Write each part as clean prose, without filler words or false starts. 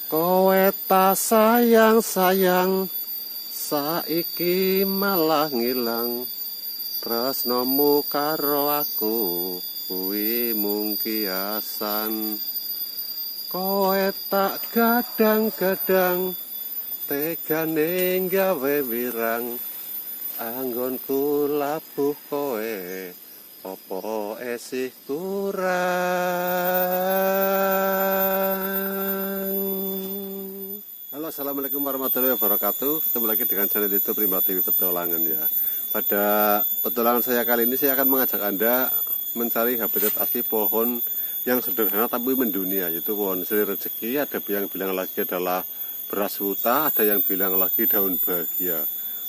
Kowe ta sayang-sayang, saiki malah ngilang. Tresnomu karo aku kuwi mung kiasan. Kowe tak gadang-gadang, tegane gawe wirang. Anggonku labuh kowe, apa esih kurang. Halo, assalamualaikum warahmatullahi wabarakatuh. Ketemu lagi dengan channel YouTube Rimba TV Petualangan ya. Pada petualangan saya kali ini saya akan mengajak Anda mencari habitat asli pohon yang sederhana tapi mendunia, yaitu pohon sri rezeki. Ada yang bilang lagi adalah beras huta, ada yang bilang lagi daun bahagia.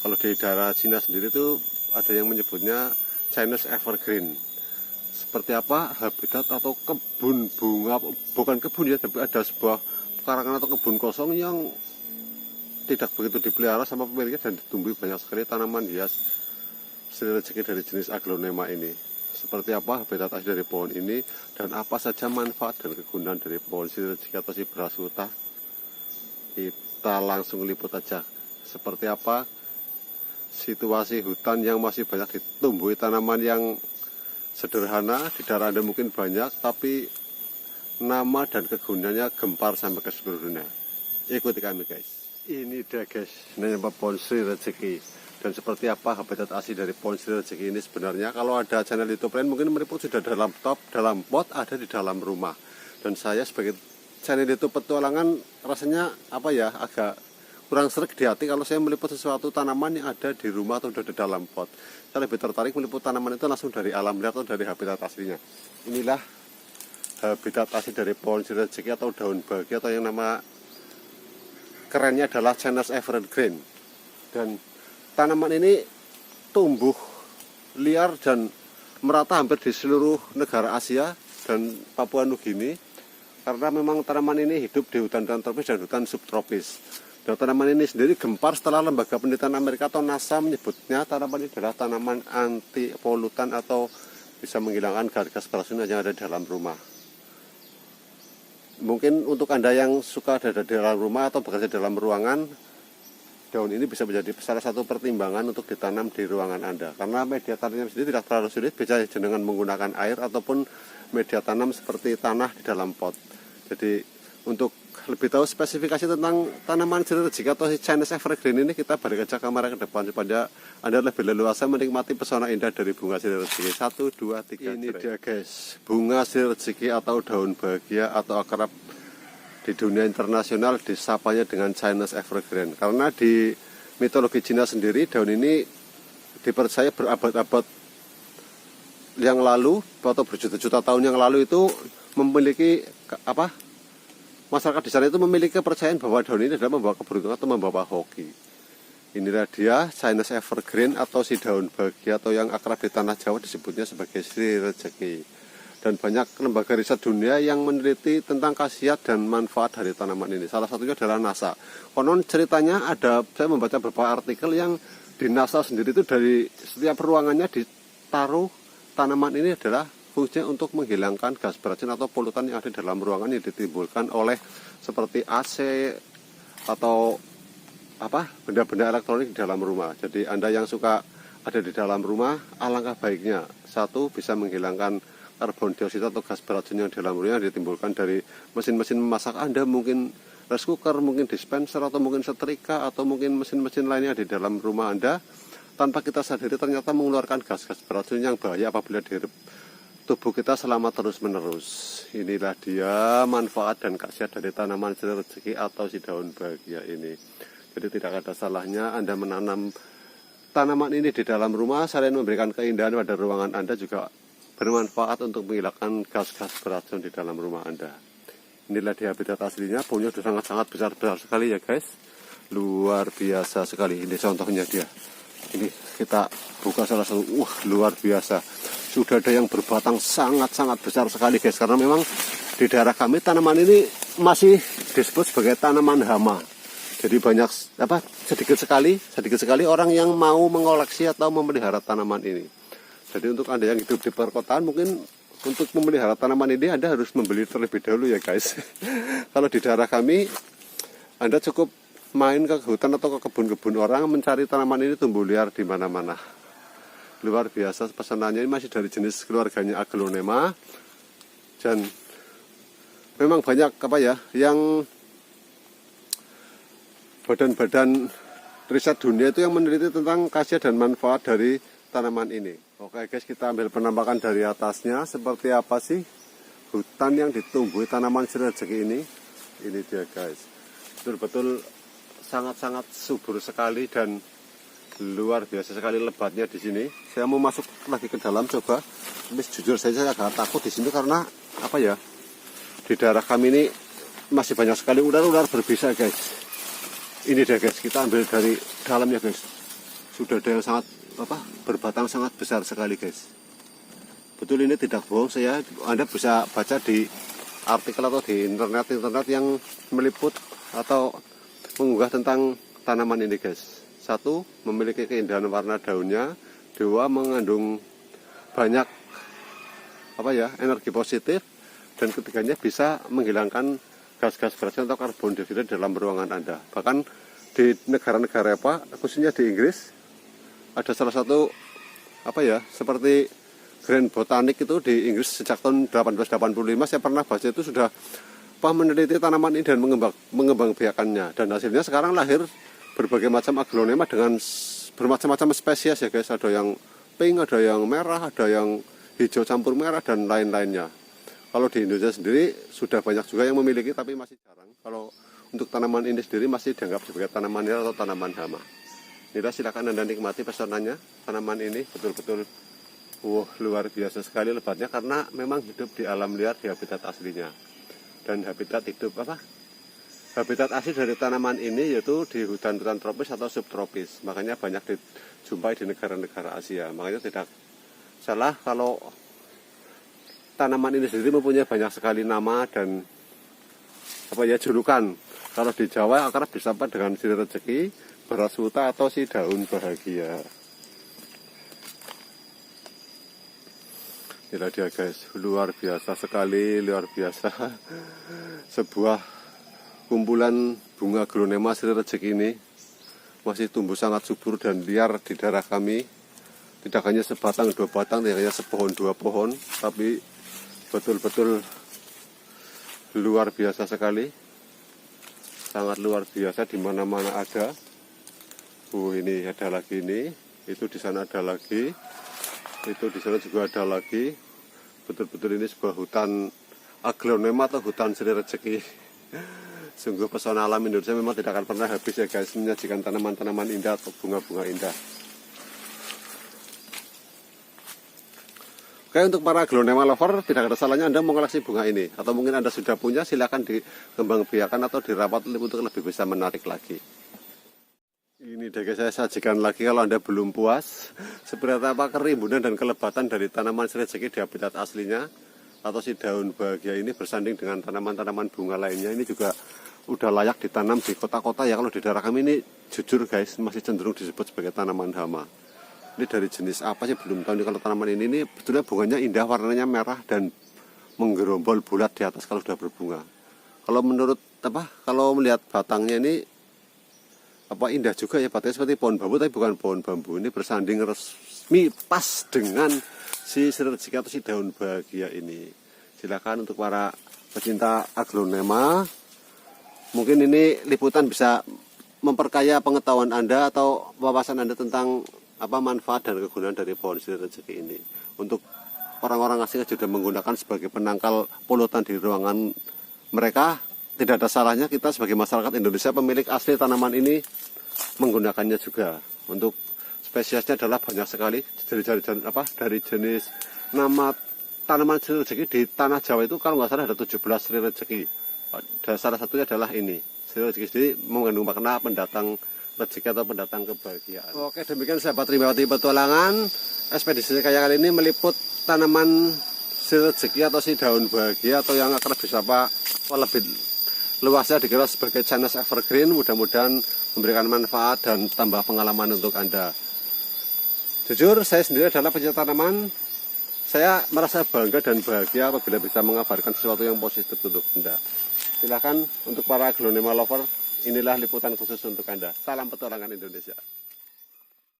Kalau di daerah Cina sendiri itu ada yang menyebutnya Chinese evergreen. Seperti apa habitat atau kebun bunga, bukan kebun ya, tapi ada sebuah karangan atau kebun kosong yang tidak begitu dipelihara sama pemiliknya dan ditumbuhi banyak sekali tanaman hias sri rezeki dari jenis aglonema ini. Seperti apa habitat asli dari pohon ini dan apa saja manfaat dan kegunaan dari pohon sri rezeki atau si beras huta, kita langsung liput aja. Seperti apa situasi hutan yang masih banyak ditumbuhi tanaman yang sederhana, di daerah Anda mungkin banyak, tapi nama dan kegunaannya gempar sampai ke seluruh dunia. Ikuti kami guys. Ini dia guys, namanya pohon sri rezeki. Dan seperti apa habitat asli dari pohon sri rezeki ini sebenarnya. Kalau ada channel YouTube lain mungkin meliput sudah dalam top, dalam pot, ada di dalam rumah. Dan saya sebagai channel YouTube petualangan rasanya apa ya, agak kurang sreg di hati kalau saya meliput sesuatu tanaman yang ada di rumah atau di dalam pot. Saya lebih tertarik meliput tanaman itu langsung dari alam liar atau dari habitat aslinya. Inilah habitat asli dari pohon sri rezeki atau daun bahagia, atau yang nama kerennya adalah Chinese evergreen. Dan tanaman ini tumbuh liar dan merata hampir di seluruh negara Asia dan Papua Nugini, karena memang tanaman ini hidup di hutan tropis dan hutan subtropis. Dan tanaman ini sendiri gempar setelah lembaga penelitian Amerika atau NASA menyebutnya tanaman ini adalah tanaman anti polutan atau bisa menghilangkan gas beracun yang ada di dalam rumah. Mungkin untuk Anda yang suka ada di dalam rumah atau bekerja dalam ruangan, daun ini bisa menjadi salah satu pertimbangan untuk ditanam di ruangan Anda. Karena media tanamnya sendiri tidak terlalu sulit, bisa dengan menggunakan air ataupun media tanam seperti tanah di dalam pot. Jadi untuk lebih tahu spesifikasi tentang tanaman sri rezeki atau Chinese evergreen ini, kita balik aja kamera ke depan supaya Anda lebih leluasa menikmati pesona indah dari bunga sri rezeki. 1, 2, 3. Ini dia guys, bunga sri rezeki atau daun bahagia, atau akrab di dunia internasional disapanya dengan Chinese evergreen. Karena di mitologi Cina sendiri daun ini dipercaya berabad-abad yang lalu atau berjuta-juta tahun yang lalu itu memiliki masyarakat di sana itu memiliki kepercayaan bahwa daun ini adalah membawa keberuntungan atau membawa hoki. Inilah dia Chinese evergreen atau si daun bahagia, atau yang akrab di tanah Jawa disebutnya sebagai sri rezeki. Dan banyak lembaga riset dunia yang meneliti tentang khasiat dan manfaat dari tanaman ini. Salah satunya adalah NASA. Konon ceritanya saya membaca beberapa artikel yang di NASA sendiri itu dari setiap ruangannya ditaruh tanaman ini adalah fungsinya untuk menghilangkan gas beracun atau polutan yang ada di dalam ruangan yang ditimbulkan oleh seperti AC atau benda-benda elektronik di dalam rumah. Jadi Anda yang suka ada di dalam rumah, alangkah baiknya satu, bisa menghilangkan karbon dioksida atau gas beracun yang di dalam rumah yang ditimbulkan dari mesin-mesin memasak Anda, mungkin rice cooker, mungkin dispenser, atau mungkin setrika, atau mungkin mesin-mesin lainnya di dalam rumah Anda. Tanpa kita sadari ternyata mengeluarkan gas-gas beracun yang bahaya apabila dihirup tubuh kita selama terus-menerus. Inilah dia manfaat dan khasiat dari tanaman sri rezeki atau si daun bahagia ini. Jadi tidak ada salahnya Anda menanam tanaman ini di dalam rumah. Selain memberikan keindahan pada ruangan Anda, juga bermanfaat untuk menghilangkan gas-gas beracun di dalam rumah Anda. Inilah dia habitat aslinya. Pohonnya sudah sangat-sangat besar-besar sekali ya guys. Luar biasa sekali. Ini contohnya dia. Ini kita buka salah satu. Luar biasa. Sudah ada yang berbatang sangat-sangat besar sekali guys. Karena memang di daerah kami tanaman ini masih disebut sebagai tanaman hama. Jadi banyak sedikit sekali orang yang mau mengoleksi atau memelihara tanaman ini. Jadi untuk Anda yang hidup di perkotaan, mungkin untuk memelihara tanaman ini Anda harus membeli terlebih dahulu ya guys. Kalau di daerah kami Anda cukup main ke hutan atau ke kebun-kebun orang mencari tanaman ini tumbuh liar di mana-mana. Luar biasa, pesanannya ini masih dari jenis keluarganya Aglonema, dan memang banyak yang badan-badan riset dunia itu yang meneliti tentang khasiat dan manfaat dari tanaman ini. Oke guys, kita ambil penampakan dari atasnya. Seperti apa sih hutan yang ditumbuhi tanaman sirih rezeki ini? Ini dia guys, betul-betul sangat-sangat subur sekali dan luar biasa sekali lebatnya di sini. Saya mau masuk lagi ke dalam coba. Tapi jujur saya agak takut di sini karena di daerah kami ini masih banyak sekali ular-ular berbisa guys. Ini deh guys, kita ambil dari dalam ya guys. Sudah ada yang sangat berbatang sangat besar sekali guys. Betul, ini tidak bohong saya. Anda bisa baca di artikel atau di internet yang meliput atau mengunggah tentang tanaman ini guys. Satu, memiliki keindahan warna daunnya. Dua, mengandung banyak energi positif. Dan ketiganya bisa menghilangkan gas-gas beracun atau karbon dioksida dalam ruangan Anda. Bahkan di negara-negara khususnya di Inggris, ada salah satu seperti Grand Botanic itu di Inggris sejak tahun 1885. Saya pernah baca itu sudah meneliti tanaman ini dan mengembang biakannya, dan hasilnya sekarang lahir berbagai macam aglonema dengan bermacam-macam spesies ya guys. Ada yang pink, ada yang merah, ada yang hijau campur merah, dan lain-lainnya. Kalau di Indonesia sendiri sudah banyak juga yang memiliki, tapi masih jarang. Kalau untuk tanaman ini sendiri masih dianggap sebagai tanaman liar atau tanaman hama. Inilah, silakan Anda nikmati pesonanya tanaman ini. Betul-betul luar biasa sekali lebatnya, karena memang hidup di alam liar di habitat aslinya. Dan habitat asli dari tanaman ini yaitu di hutan-hutan tropis atau subtropis. Makanya banyak dijumpai di negara-negara Asia. Makanya tidak salah kalau tanaman ini sendiri mempunyai banyak sekali nama dan julukan. Kalau di Jawa akrab disapa dengan sirih rezeki, beras huta, atau si daun bahagia. Inilah dia guys, luar biasa sekali, luar biasa. Sebuah kumpulan bunga aglonema sirih rezeki ini masih tumbuh sangat subur dan liar di daerah kami. Tidak hanya sebatang dua batang, tidak hanya sepohon dua pohon, tapi betul-betul luar biasa sekali. Sangat luar biasa, di mana-mana ada. Ini ada lagi, ini itu di sana ada lagi, itu di sana juga ada lagi. Betul-betul ini sebuah hutan aglonema atau hutan sirih rezeki. Sungguh pesona alam Indonesia memang tidak akan pernah habis ya guys, menyajikan tanaman-tanaman indah atau bunga-bunga indah. Oke, untuk para aglonema lover, tidak ada salahnya Anda mengoleksi bunga ini. Atau mungkin Anda sudah punya, silakan dikembangbiakan atau dirawat untuk lebih bisa menarik lagi. Ini deh guys, saya sajikan lagi. Kalau Anda belum puas, seperti apa kerimbunan dan kelebatan dari tanaman sirih rezeki di habitat aslinya, atau si daun bahagia ini bersanding dengan tanaman-tanaman bunga lainnya. Ini juga udah layak ditanam di kota-kota ya. Kalau di daerah kami ini jujur guys, masih cenderung disebut sebagai tanaman hama. Ini dari jenis apa sih belum tahu nih. Kalau tanaman ini betulnya bunganya indah, warnanya merah dan menggerombol bulat di atas kalau sudah berbunga. Kalau menurut kalau melihat batangnya ini indah juga ya, batangnya seperti pohon bambu tapi bukan pohon bambu. Ini bersanding resmi pas dengan si sirih rezeki atau si daun bahagia ini. Silakan untuk para pecinta aglonema, mungkin ini liputan bisa memperkaya pengetahuan Anda atau wawasan Anda tentang manfaat dan kegunaan dari pohon sirih rezeki ini. Untuk orang-orang asing yang sudah menggunakan sebagai penangkal polutan di ruangan mereka, tidak ada salahnya kita sebagai masyarakat Indonesia pemilik asli tanaman ini menggunakannya juga. Untuk spesiesnya adalah banyak sekali dari jenis nama tanaman sirih rezeki di tanah Jawa itu kalau nggak salah ada 17 sirih rezeki. Salah satunya adalah ini. Sirih rezeki sendiri mengandung makna pendatang rezeki atau pendatang kebahagiaan. Oke, demikian sahabat Rimawati Petualangan. Ekspedisi kaya kali ini meliput tanaman sirih rezeki atau si daun bahagia, atau yang akrab disapa lebih luasnya dikira sebagai Chinese Evergreen. Mudah-mudahan memberikan manfaat dan tambah pengalaman untuk Anda. Jujur, saya sendiri adalah pecinta tanaman. Saya merasa bangga dan bahagia apabila bisa mengabarkan sesuatu yang positif untuk Anda. Silakan untuk para aglonema lover, Inilah liputan khusus untuk Anda. Salam petualangan Indonesia.